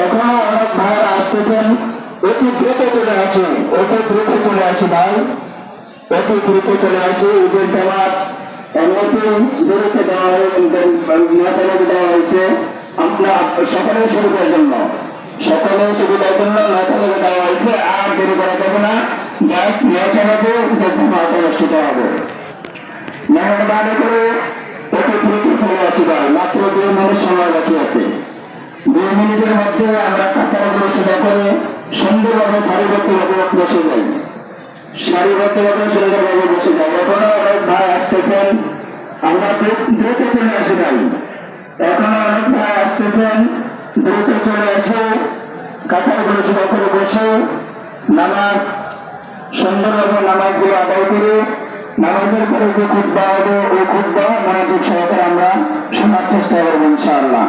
এখনো অনেক ভাই আসতেছেন, অতি দ্রুত চলে আসুন, অতি দ্রুত চলে আসি ভাই, অতি দ্রুত চলে আসি। ঈদের জামাত এমনিতেই দূরত্বে দেওয়া হয়েছে, আপনার সকলের সুবিধার জন্য, সকলের সুবিধার জন্য 9টা বাজে দেওয়া হয়েছে। আর দেরি করা যাবে না, জাস্ট 9টা বাজে ঈদের জামাত অনুষ্ঠিত হবে। মেহরবানি করে অতি দ্রুত চলে আসি ভাই, মাত্র 2 মিনিট সময় বাকি আছে। 2 মিনিটের মধ্যে আমরা কাতারগুলো সোজা করে সুন্দরভাবে সারিবদ্ধভাবে বসে যাই, সারিবদ্ধভাবে সুন্দরভাবে বসে যাই। এখনো অনেক ভাই আসতেছেন, আমরা দ্রুত চলে আসি ভাই, এখনো অনেক ভাই আসতেছেন, দ্রুত চলে এসে কাতারগুলো সোজা করে বসে নামাজ সুন্দরভাবে নামাজগুলো আদায় করে নামাজের পরে যে খুতবা হবে ওই খুতবা মনোযোগ সহকারে আমরা শোনার চেষ্টা করবো ইনশাআল্লাহ।